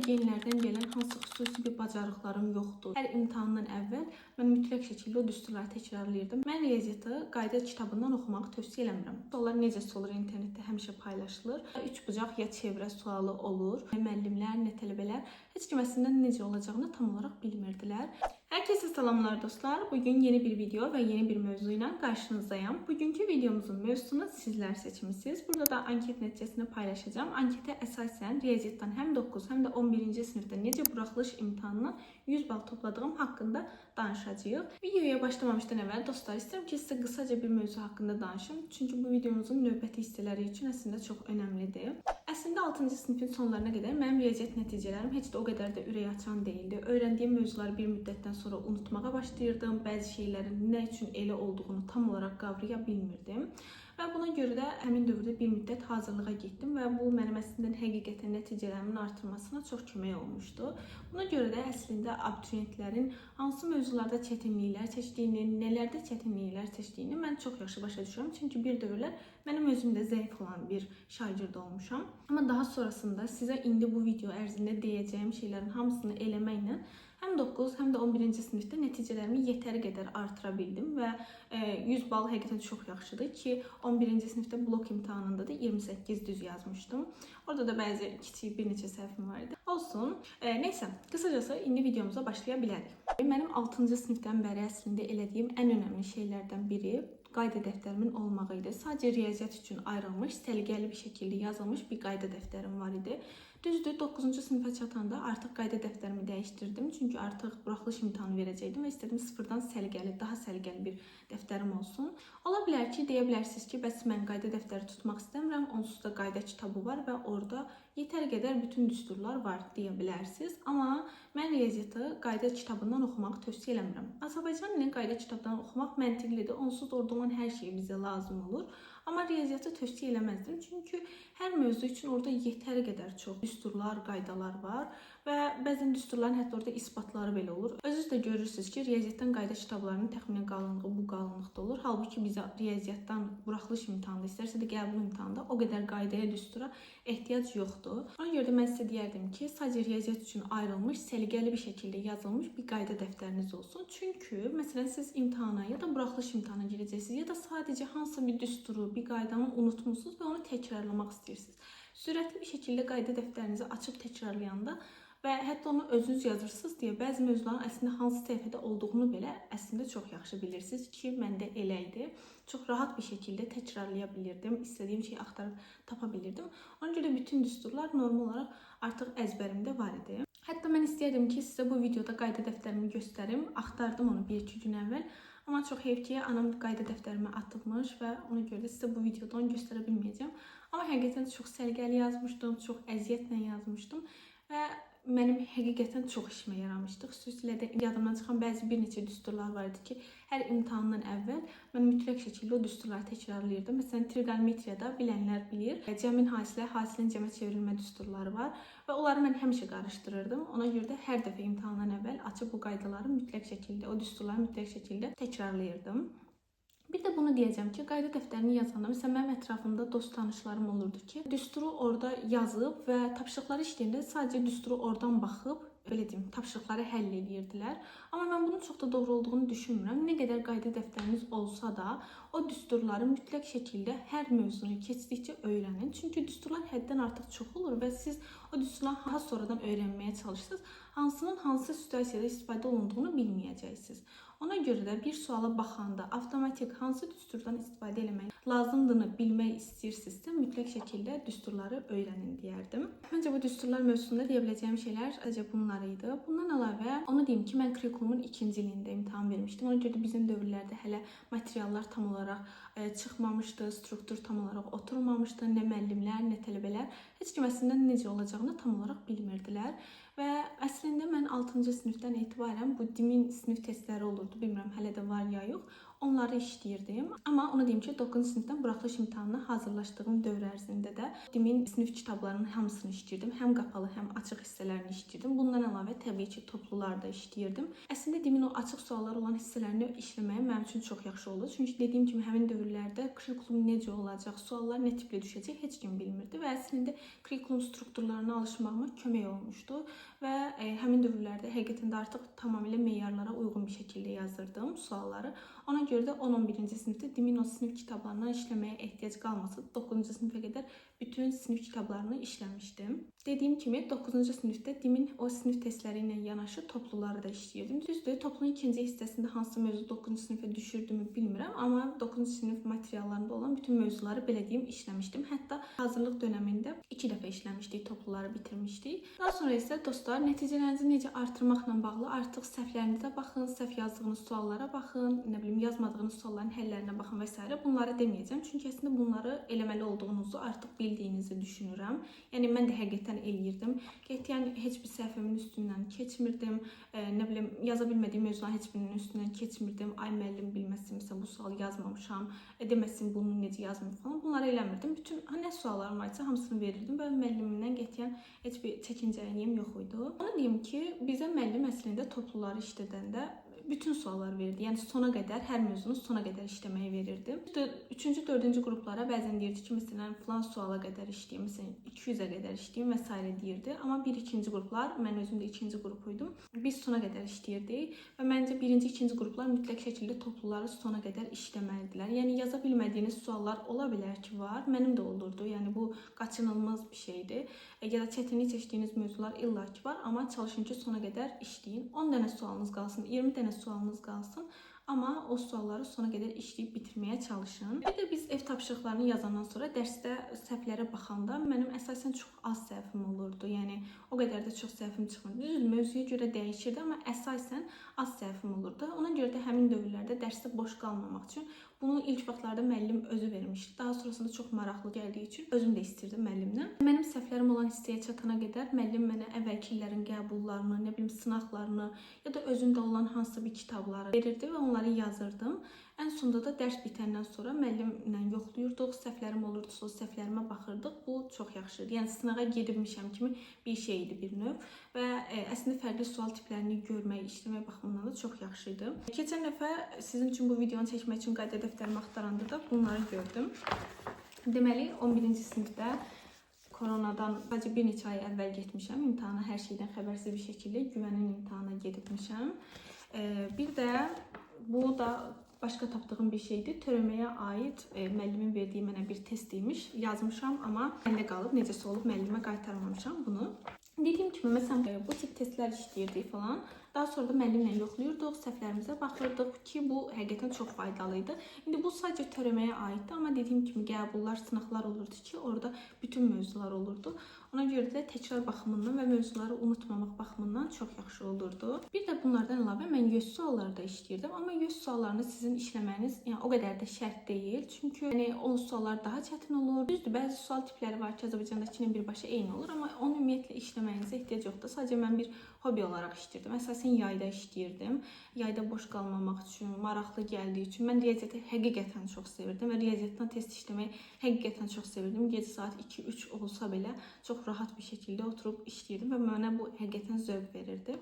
genlərdən gələn hansı xüsusi bir bacarıqlarım yoxdur. Hər imtahandan əvvəl mən mütləq şəkildə o düsturları təkrarlayırdım. Mən riyaziyyatı qayda kitabından oxumağı tövsiyə eləmirəm. Suallar necə olur internetdə həmişə paylaşılır. Üç bucaq ya çevrə sualı olur. Nə müəllimlər, nə tələbələr heç kim əslində necə olacağını tam olaraq bilmirdilər. Herkese selamlar dostlar. Bugün yeni bir video ve yeni bir mövzuyla karşınızdayım. Bugünkü videomuzun mövzusunu sizler seçmişsiniz. Burada da anket neticesini paylaşacağım. Ankete esasen riyaziyyatdan hem 9 hem de 11. sınıfta necə buraxılış imtahanından 100 bal topladığım hakkında danışacağıq. Videoya başlamamışdan əvvəl dostlar istəyirəm ki, sizə qısaca bir mövzu hakkında danışım. Çünki bu videomuzun növbəti hissələri üçün əslində çox önəmlidir. Əslində 6. sınıfın sonlarına qədər mənim riyaziyyat nəticələrim heç də o qədər də ürək açan değildi. Öyrəndiyim mövzuları bir müddətdən sonra unutmağa başlayırdım. Bəzi şeylərin nə üçün elə olduğunu tam olaraq qavraya bilmirdim. Və buna görə də həmin dövrdə bir müddət hazırlığa getdim və bu mənim əslində həqiqətən nəticələrimin artırmasına çox kömək olmuşdu. Buna görə də əslində abituriyentlərin hansı mövzularda çətinliklər çəkdiyini, nələrdə çətinliklər çəkdiyini mən çox yaxşı başa düşürəm. Çünki bir dövrlər mənim özümdə zəif olan bir şagird olmuşam. Amma daha sonrasında sizə indi bu video ərzində deyəcəyim şeylərin hamısını eləməklə hem 9 hem de 11. sınıfta nəticələrimi yetəri qədər artıra bildim və 100 bal həqiqətən çox yaxşıdır ki 11. sınıfta blok imtahanında da 28 düz yazmışdım. Orada da bəzi kiçik bir neçə səhvim var idi. Olsun. Neysə, qısacası indi videomuza başlaya bilərik. Mənim 6. sınıfdan bəri əslində elədiyim ən önəmli şeylərdən biri qayda dəftərimin olmağı idi. Sadəcə riyaziyyat üçün ayrılmış, səliqəli bir şəkildə yazılmış bir qayda dəftərim var idi. Düzdür, 9. sınıfa çatanda artıq qayda dəftərimi dəyişdirdim. Çünki artıq buraxılış imtahanı verəcəkdim və istədim sıfırdan səliqəli, daha səliqəli bir dəftərim olsun. Ola bilər ki, deyə bilərsiniz ki, bəs mən qayda dəftəri tutmaq istəmirəm, onsuz da qayda kitabı var və orada yetər qədər bütün düsturlar var deyə bilərsiniz. Amma mən riyaziyyatı qayda kitabından oxumağı tövsiyə eləmirəm. Azərbaycan dilini qayda kitabından oxumaq məntiqlidir. Onsuz da orada olan hər şey bizə lazım olur. Amma riyaziyyatı tövsiyə eləməzdim. Çünki hər mövzu üçün orada yetər qədər çox düsturlar, qaydalar var və bəzən düsturların hətta orada isbatları belə olur. Özünüz də görürsünüz ki, riyaziyyatdan qayda kitablarının təxminən qalınlığı bu qalınlıqda olur. Halbuki bizə riyaziyyatdan buraxılış imtahanında, istərsə də qəbul imtahanında o qədər qaydaya, düstura ehtiyac yoxdur. Ona görə də mən sizə deyərdim ki, sadəcə riyaziyyat üçün ayrılmış, səliqəli bir şəkildə yazılmış bir qayda dəftəriniz olsun. Çünki məsələn siz imtahana ya da buraxılış imtahanına girəcəksiniz ya da sadəcə hansısa bir düsturu, bir qaydanı unutmusunuz və onu təkrarlamaq istəyirsiniz. Sürətli bir şəkildə qayda dəftərinizi açıb təkrarlayanda və hətta onu özünüz yazırsınız deyə bəzi mövzuların əslində hansı səhifədə olduğunu belə əslində çox yaxşı bilirsiniz ki, məndə elə idi. Çox rahat bir şəkildə təkrarlaya bilirdim, istədiyim şeyi axtarıb tapa bilirdim. Ona görə bütün düsturlar normal olaraq artıq əzbərimdə var idi. Hətta mən istəyirdim ki, sizə bu videoda qayda dəftərimi göstərim. Axtardım onu 1-2 gün əvvəl. Amma çox heyf ki, anam qayda dəftərimi atılmış və ona görə də sizə bu videoda onu göstərə bilməyəcəm. Amma həqiqətən çox səliqəli yazmışdım, çox əziyyətlə yazmışdım və mənim həqiqətən çox işimə yaramışdı. Xüsusilə də yadımdan çıxan bəzi bir neçə düsturlar var idi ki, hər imtahandan əvvəl mən mütləq şəkildə o düsturları təkrarlayırdım. Məsələn, trigonometriyada bilənlər bilir, cəmin hasilə, hasilin cəmə çevrilmə düsturları var və onları mən həmişə qarışdırırdım. Ona görə də hər dəfə imtahandan əvvəl açıb bu qaydaları mütləq şəkildə, o düsturları mütləq şəkildə təkrarlayırdım. Bir də bunu deyəcəm ki, qayda dəftərini yazanda, məsələn, mənim ətrafımda dost tanışlarım olurdu ki, düsturu orada yazıb və tapşırıqları işləyəndə sadəcə düsturu oradan baxıb, belə deyim, tapşırıqları həll edirdilər. Amma mən bunun çox da doğru olduğunu düşünmürəm. Nə qədər qayda dəftəriniz olsa da, o düsturları mütləq şəkildə hər mövzunu keçdikcə öyrənin. Çünki düsturlar həddən artıq çox olur və siz o düsturları daha sonradan öyrənməyə çalışırsınız. Hansının hansı situasiyada istifadə olunduğunu bilməyəcəksiniz. Ona görə də bir suala baxanda avtomatik hansı düsturdan istifadə etmək lazımdığını bilmək istəyirsinizsə, mütləq şəkildə düsturları öyrənin deyərdim. Məncə bu düsturlar mövzusunda deyə biləcəyim şeylər sadəcə bunlar idi. Bundan əlavə onu deyim ki, mən kurikulumun 2-ci ilində imtahan vermişdim. Ona görə də bizim dövrlərdə hələ materiallar tam olaraq çıxmamışdı, struktur tam olaraq oturmamışdı. Nə müəllimlər, nə tələbələr heç kim əslində necə olacağını tam olaraq bilmirdilər. Və əslində mən 6-cı sinifdən etibarən bu DİM-in sinif testləri olurdu. Bilmirəm hələ də var ya yox. onları işləyirdim. Amma onu deyim ki, 9-cu sinifdən buraxılış imtahanına hazırlaşdığım dövr ərzində də DİM-in sinif kitablarının hamısını işləyirdim. Həm qapalı, həm açıq hissələrini işləyirdim. Bundan əlavə təbii ki, toplular da işləyirdim. Əslində DİM-in o açıq suallar olan hissələrini işləməyə mənim üçün çox yaxşı oldu. Çünki dediyim kimi həmin dövrlərdə kurikulum necə olacaq, suallar nə tipli düşəcək heç kim bilmirdi və əslində kurikulum strukturlarına alışmağıma kömək olmuşdu və həmin dövrlərdə həqiqətən də artıq tamamilə meyarlara uyğun bir şəkildə yazırdım sualları. Ona görə də 10-11-ci sinifdə DİM-in o sinif kitablarından işləməyə ehtiyac qalmasa 9-cu sinifə qədər bütün sinif kitablarını işləmişdim. Dediyim kimi 9-cu sinifdə DİM-in o sinif testləri ilə yanaşı topluları da işləyirdim. Düzdür, toplunun ikinci hissəsində hansı mövzu 9-cu sinifə düşürdüyümü bilmirəm, amma 9-cu sinif materiallarında olan bütün mövzuları belə deyim işləmişdim. Hətta hazırlıq dövründə 2 dəfə işləmişdik, topluları bitirmişdik. Daha sonra isə dostlar, nəticələrinizi necə artırmaqla bağlı artıq səhvlərinizə baxın, səhv yazdığınız suallara baxın, nə bilim yazmadığınız sualların həllərinə baxın və s. Bunları deməyəcəm, çünki əslində bunları eləməli olduğunuzu artıq bildiyinizi düşünürəm. Yəni mən də həqiqətən eləyirdim. Qətiyyən heç bir səhvimin üstündən keçmirdim. Nə bilim yaza bilmədiyim mövzuların heç birinin üstündən keçmirdim. Ay müəllim bilməsin, məsələn bu sualı yazmamışam, deməsin bunu necə yazmayım falan. Bunları eləmirdim. Bütün nə suallarım varsa hamısını verirdim və müəllimimdən qətiyyən heç bir çəkincəliyim yox idi. Onu deyim ki, bizə müəllim əslində topluları işlədəndə bütün suallar verirdi. Yəni sona qədər, hər mövzunu sona qədər işləməyi verirdi. 3-cü, 4-cü qruplara bəzən deyirdi ki, məsələn, filan suala qədər işləyim, məsələn, 200-ə qədər işləyim və s. deyirdi. Amma 1-2-ci qruplar, mən özüm də 2-ci qrup idim, biz sona qədər işləyirdik və məncə 1-ci, 2-ci qruplar mütləq şəkildə topluları sona qədər işləməlidirlər. Yəni yaza bilmədiyiniz suallar ola bilər ki, var. Mənim də olurdu. Yəni bu qaçınılmaz bir şeydir. Ya da çətinlik çəkdiyiniz mövzular illaki var, amma çalışın ki, sona qədər işləyin. 10 dənə sualınız qalsın, 20 dənə sualınız qalsın, amma o sualları sona qədər işləyib bitirməyə çalışın. Bir də biz ev tapşırıqlarını yazandan sonra dərsdə səhvlərə baxanda mənim əsasən çox az səhvim olurdu. Yəni o qədər də çox səhvim çıxmırdı. Düzdür, mövzuya görə dəyişirdi, amma əsasən az səhvim olurdu. Ona görə də həmin dövrlərdə dərsdə boş qalmamaq üçün bunu ilk vaxtlarda müəllim özü vermişdi. Daha sonrasında çox maraqlı gəldiyi üçün özüm də istirdim müəllimdən. Mənim səhvlərim olan hissəyə çatana qədər müəllim mənə əvvəlki illərin qəbullarını, nə bilim sınaqlarını ya da özündə olan hansısa bir kitabları verirdi və onları yazırdım. Ən sonunda da dərs bitəndən sonra müəllimlə yoxlayırdıq, səhvlərim olurdusa o səhvlərimə baxırdıq. Bu çox yaxşıdır. Yəni sınağa gedibmişəm kimi bir şey idi bir növ və əslində fərqli sual tiplərini görmək, işləmək baxımından da çox yaxşı idi. Keçən dəfə sizin üçün bu videonu çəkmək üçün qayda dəftərimi axtaranda da bunları gördüm. Deməli 11-ci sinifdə koronadan sadəcə bir neçə ay əvvəl getmişəm imtahana, hər şeydən xəbərsiz bir şəkildə güvənin imtahana gedibmişəm. Bir də bu da başqa tapdığım bir şeydir. Törəməyə aid müəllimin verdiyi mənə bir test imiş. Yazmışam, amma məndə qalıb. Necəsə olub müəllimə qaytarmamışam bunu. Dediyim kimi, məsələn, bu tip testlər işləyirdik falan. Daha sonra da müəllimlə yoxlayırdıq, səhvlərimizə baxırdıq ki, bu həqiqətən çox faydalı idi. İndi bu sadəcə törəməyə aiddir, amma dediyim kimi qəbullar, sınaqlar olurdu ki, orada bütün mövzular olurdu. Ona görə də təkrar baxımından və mövzuları unutmamaq baxımından çox yaxşı olurdu. Bir də bunlardan əlavə mən YÖS sualları da işləyirdim, amma YÖS suallarını sizin işləməniz yəni o qədər də şərt deyil. Çünki yəni o suallar daha çətin olur. Düzdür, bəzi sual tipləri var ki, Azərbaycandakı ilə birbaşa eyni olur, amma onu ümumiyyətlə işləməyinizə ehtiyac yoxdur. Sadəcə mən bir hobi olaraq işləyirdim. Əsasən yayda işləyirdim. Yayda boş qalmamaq üçün, maraqlı gəldiyi üçün mən riyaziyyatı həqiqətən çox sevirdim və riyaziyyatdan test işləməyi həqiqətən çox sevirdim. Gecə saat 2-3 olsa belə çox rahat bir şəkildə oturub işləyirdim və mənə bu həqiqətən zövq verirdi.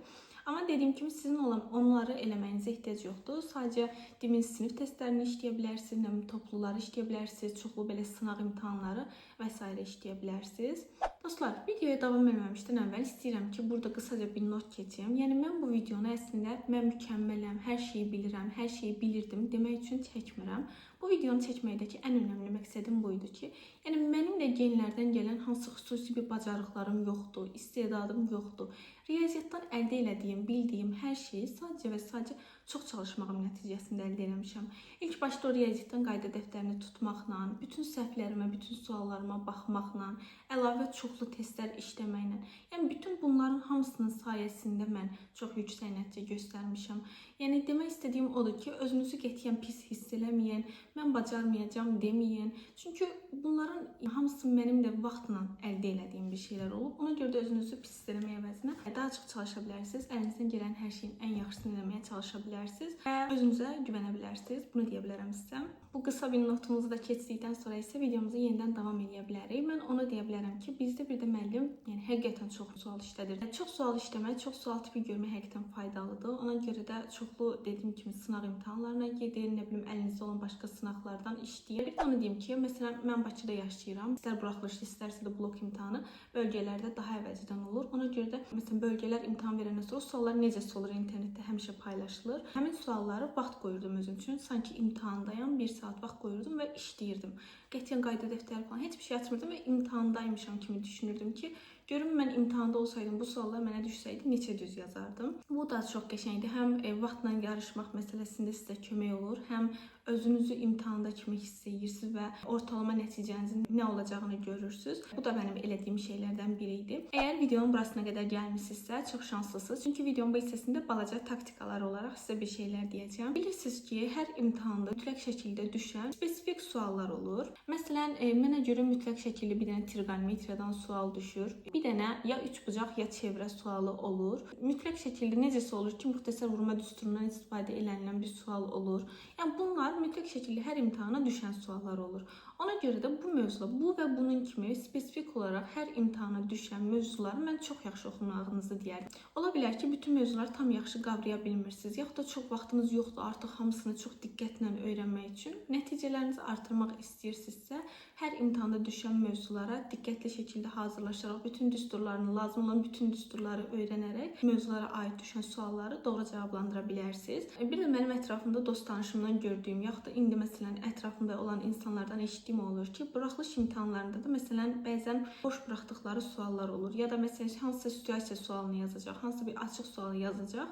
Amma dediyim kimi sizin olan onları eləməyinizə ehtiyac yoxdur. Sadəcə DİM-in sinif testlərini işləyə bilərsiniz, topluları işləyə bilərsiniz, çoxlu belə sınaq imtahanları və s. işləyə bilərsiniz. Dostlar, videoya davam etməmişdən əvvəl istəyirəm ki, burada qısaca bir not keçim. Yəni mən bu videonu əslində mən mükəmmələm, hər şeyi bilirəm, hər şeyi bilirdim demək üçün çəkmirəm. Bu videonu çəkməkdəki ən önəmli məqsədim bu idi ki, yəni mənim də genlərdən gələn hansı xüsusi bir bacarıqlarım yoxdur, istedadım yoxdur. Riyaziyyatdan əldə elədiyim, bildiyim hər şeyi sadəcə və sadəcə çox çalışmağım nəticəsində əldə eləmişəm. İlk başda o riyaziyyatdan qayda dəftərini tutmaqla, bütün səhvlərimə, bütün suallarıma baxmaqla, əlavə çoxlu testlər işləməklə, yəni bütün bunların hamısı hamısının sayəsində mən çox yüksək nəticə göstərmişəm. Yəni demək istədiyim odur ki, özünüzü qətiyyən pis hiss eləməyin, mən bacarmayacağam deməyin. Çünki bunların hamısı mənim də vaxtla əldə etdiyim bir şeylər olub. Ona görə də özünüzü pis hiss eləməyə əvəzinə daha çox çalışa bilərsiniz. Əlinizdən gələn hər şeyin ən yaxşısını eləməyə çalışa bilərsiniz və özünüzə güvənə bilərsiniz. Bunu deyə bilərəm sizə. Bu qısa bir notumuzu da keçdikdən sonra isə videomuzu yenidən davam edə bilərik. Mən onu deyə bilərəm ki, bizdə bir də müəllim, yəni həqiqətən çox sual işlədir. Çox sual işləmək, çox sual tipi görmək həqiqətən faydalıdır. Ona görə də çoxlu dediyim kimi sınaq imtahanlarına gedir, nə bilim əlinizdə olan başqa sınaqlardan işləyir. Bir də onu deyim ki, məsələn mən Bakıda yaşayıram. İstər buraxılışlı, istərsə də blok imtahanı bölgələrdə daha əvvəlcədən olur. Ona görə də məsələn bölgələr imtahan verəndən sonra suallar necə olur internetdə həmişə paylaşılır. Həmin sualları vaxt qoyurdum özüm üçün. Sanki imtahandayam, 1 saat vaxt qoyurdum və işləyirdim. Qətiyyən qayda dəftəri falan heç bir şey açmırdım və imtahandaymışam kimi düşünürdüm ki, görüm mən imtahanda olsaydım, bu suallar mənə düşsəydi neçə düz yazardım. Bu da çox qəşəngdir. Həm vaxtla yarışmaq məsələsində sizə kömək olur, həm özünüzü imtahanda kimi hiss edirsiniz və ortalama nəticənizin nə olacağını görürsüz. Bu da mənim elədiyim şeylərdən biri idi. Əgər videonun burasına qədər gəlmisinizsə, çox şanslısınız. Çünki videonun bu hissəsində balaca taktikalar olaraq sizə bir şeylər deyəcəm. Bilirsiniz ki, hər imtahanda mütləq şəkildə düşən spesifik suallar olur. Məsələn, mənə görə mütləq şəkildə bir dənə trigonometriyadan sual düşür. Bir dənə ya üçbucaq ya çevrə sualı olur. Mütləq şəkildə necəsə olur ki, müxtəsər vurma düsturundan istifadə edilən bir sual olur. Yəni bunlar mütləq şəkildə hər imtahana düşən suallar olur. Ona görə də bu mövzular, bu və bunun kimi spesifik olaraq hər imtahana düşən mövzuları mən çox yaxşı oxumağınızı deyərdim. Ola bilər ki, bütün mövzuları tam yaxşı qavraya bilmirsiniz, yaxud da çox vaxtınız yoxdur artıq hamısını çox diqqətlə öyrənmək üçün. Nəticələrinizi artırmaq istəyirsinizsə, hər imtahanda düşən mövzulara diqqətli şəkildə hazırlaşaraq, bütün düsturlarını, lazım olan bütün düsturları öyrənərək mövzulara aid düşən sualları doğru cavablandıra bilərsiniz. Bir də mənim ətrafımda dost tanışımdan gördüyüm, yaxud da indi məsələn ətrafımda olan insanlardan eşitdiyim olur ki, buraxılış imtahanlarında da məsələn bəzən boş buraxdıqları suallar olur ya da məsələn hansısa situasiya sualını yazacaq, hansısa bir açıq sualı yazacaq.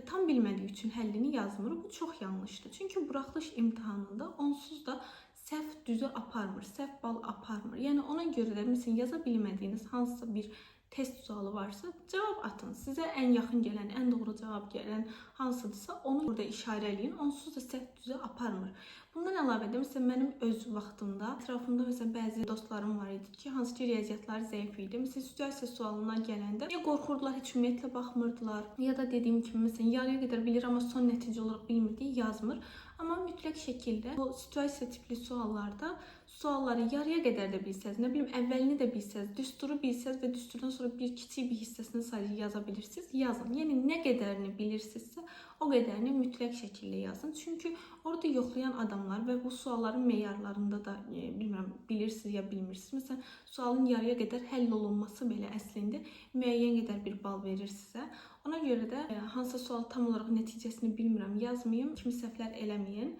Tam bilmədiyi üçün həllini yazmır. Bu çox yanlışdır. Çünki buraxılış imtahanında onsuz da səhv düzü aparmır, səhv bal aparmır. Yəni ona görə də məsələn yaza bilmədiyiniz hansısa bir test sualı varsa cavab atın. Sizə ən yaxın gələn, ən doğru cavab gələn hansıdırsa onu burada işarə eləyin. Onsuz da səhv düzü aparmır. Bundan əlavə də məsələn mənim öz vaxtımda ətrafımda məsələn bəzi dostlarım var idi ki, hansı ki riyaziyyatları zəif idi. Məsələn situasiya sualına gələndə ya qorxurdular, heç ümumiyyətlə baxmırdılar, ya da dediyim kimi məsələn yarıya qədər bilir amma son nəticə olaraq bilmirdi, yazmır. Amma mütləq şəkildə bu situasiya tipli suallarda sualları yarıya qədər də bilsəz, nə bilim əvvəlini də bilsəz, düsturu bilsəz və düsturdan sonra bir kiçik bir hissəsini sadəcə yaza bilirsiniz, yazın. Yəni nə qədərini bilirsinizsə, o qədərini mütləq şəkildə yazın. Çünki orada yoxlayan adamlar və bu sualların meyarlarında da bilmirəm bilirsiniz ya bilmirsiniz. Məsələn, sualın yarıya qədər həll olunması belə əslində müəyyən qədər bir bal verir sizə. Ona görə də hansısa sual tam olaraq nəticəsini bilmirəm, yazmayım, kimi səhvlər eləməyin.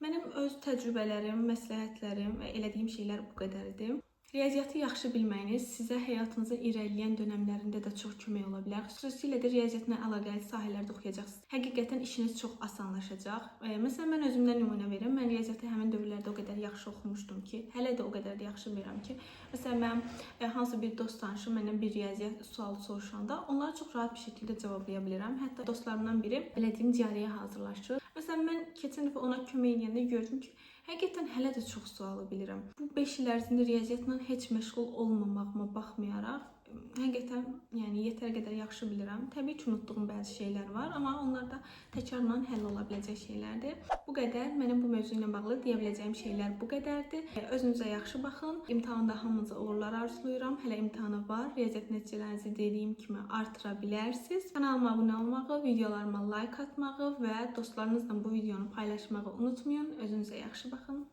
Mənim öz təcrübələrim, məsləhətlərim və elədiyim şeylər bu qədərdir. Riyaziyyatı yaxşı bilməyiniz sizə həyatınızın irəliləyən dönəmlərində də çox kömək ola bilər. Xüsusilə də riyaziyyatla əlaqəli sahələrdə oxuyacaqsınız. Həqiqətən işiniz çox asanlaşacaq. Məsələn, mən özümdən nümunə verim. Mən riyaziyyatı həmin dövrlərdə o qədər yaxşı oxumuşdum ki, hələ də o qədər də yaxşı bilirəm ki, məsələn, mən hansı bir dost tanışım məndən bir riyaziyyat sualı soruşanda onları çox rahat bir şəkildə cevablaya bilirəm. Hətta dostlarımdan biri elədiyim cariyə hazırlaşır. Məsələn, mən keçən dəfə ona kömək edəndə gördüm ki, həqiqətən hələ də çox sualı bilirəm. Bu 5 il ərzində riyaziyyatla heç məşğul olmamağıma baxmayaraq, həqiqətən yəni yetər qədər yaxşı bilirəm. Təbii ki, unutduğum bəzi şeylər var, amma onlar da təkrarla həll ola biləcək şeylərdir. Bu qədər mənim bu mövzu ilə bağlı deyə biləcəyim şeylər bu qədərdir. Özünüzə yaxşı baxın. İmtahanda hamınıza uğurlar arzulayıram. Hələ imtahanı var. Riyaziyyat nəticələrinizi dediyim kimi artıra bilərsiniz. Kanalıma abunə olmağı, videolarıma like atmağı və dostlarınızla bu videonu paylaşmağı unutmayın. Özünüzə yaxşı baxın.